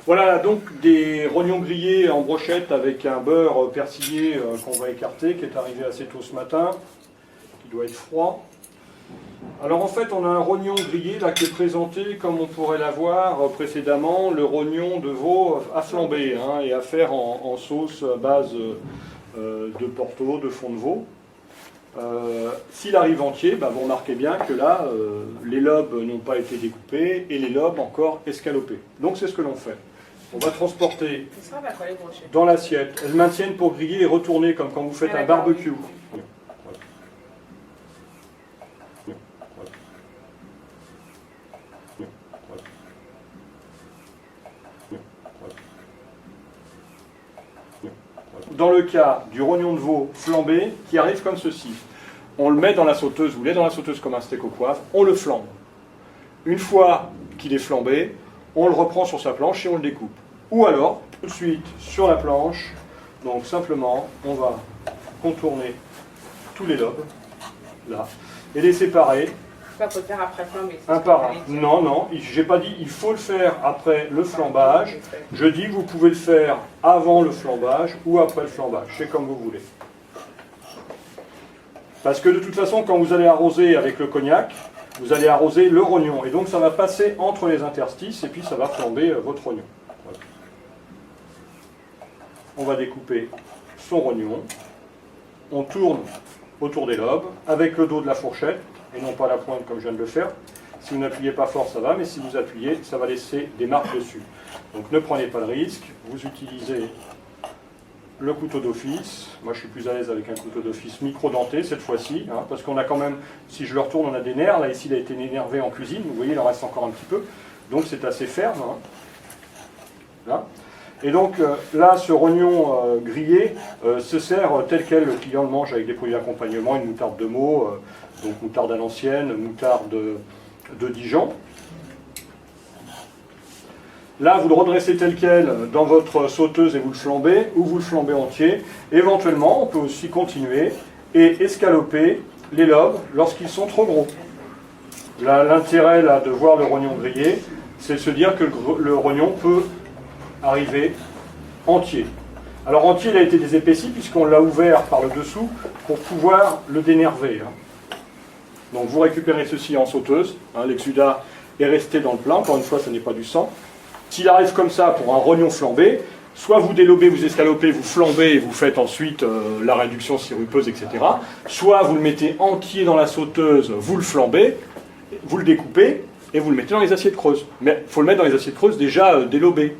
Voilà donc des rognons grillés en brochette avec un beurre persillé qu'on va écarter, qui est arrivé assez tôt ce matin, qui doit être froid. Alors en fait on a un rognon grillé là qui est présenté comme on pourrait l'avoir précédemment, le rognon de veau à flamber et à faire en sauce à base de porto, de fond de veau. S'il arrive entier, vous remarquez bien que là, les lobes n'ont pas été découpés et les lobes encore escalopés. Donc c'est ce que l'on fait. On va transporter dans l'assiette. Elles maintiennent pour griller et retourner comme quand vous faites un barbecue. Dans le cas du rognon de veau flambé, qui arrive comme ceci, on le met dans la sauteuse, vous voulez dans la sauteuse comme un steak au poivre, on le flambe. Une fois qu'il est flambé, on le reprend sur sa planche et on le découpe. Ou alors, tout de suite, sur la planche, donc simplement, on va contourner tous les lobes, là, et les séparer. Ça peut le faire après flamber. Un par un. Non, non, j'ai pas dit il faut le faire après le flambage. Je dis que vous pouvez le faire avant le flambage ou après le flambage. C'est comme vous voulez. Parce que de toute façon, quand vous allez arroser avec le cognac, vous allez arroser le rognon. Et donc ça va passer entre les interstices et puis ça va flamber votre rognon. Voilà. On va découper son rognon. On tourne autour des lobes avec le dos de la fourchette. Et non pas la pointe comme je viens de le faire. Si vous n'appuyez pas fort, ça va, mais si vous appuyez, ça va laisser des marques dessus. Donc ne prenez pas le risque, vous utilisez le couteau d'office. Moi je suis plus à l'aise avec un couteau d'office micro-denté cette fois-ci, parce qu'on a quand même, si je le retourne, on a des nerfs. Là ici il a été énervé en cuisine, vous voyez il en reste encore un petit peu. Donc c'est assez ferme. Là. Et donc là, ce rognon grillé se sert tel quel, le client le mange avec des produits d'accompagnement, une moutarde de Meaux, donc moutarde à l'ancienne, moutarde de Dijon. Là, vous le redressez tel quel dans votre sauteuse et vous le flambez, ou vous le flambez entier. Éventuellement, on peut aussi continuer et escaloper les lobes lorsqu'ils sont trop gros. L'intérêt là de voir le rognon grillé, c'est de se dire que le rognon peut arriver entier. Alors entier, il a été désépaissi puisqu'on l'a ouvert par le dessous pour pouvoir le dénerver. Donc vous récupérez ceci en sauteuse, l'exudat est resté dans le plat, encore une fois ce n'est pas du sang. S'il arrive comme ça pour un rognon flambé, soit vous délobez, vous escalopez, vous flambez et vous faites ensuite la réduction sirupeuse, etc. Soit vous le mettez entier dans la sauteuse, vous le flambez, vous le découpez et vous le mettez dans les assiettes creuses. Mais il faut le mettre dans les assiettes creuses déjà délobées.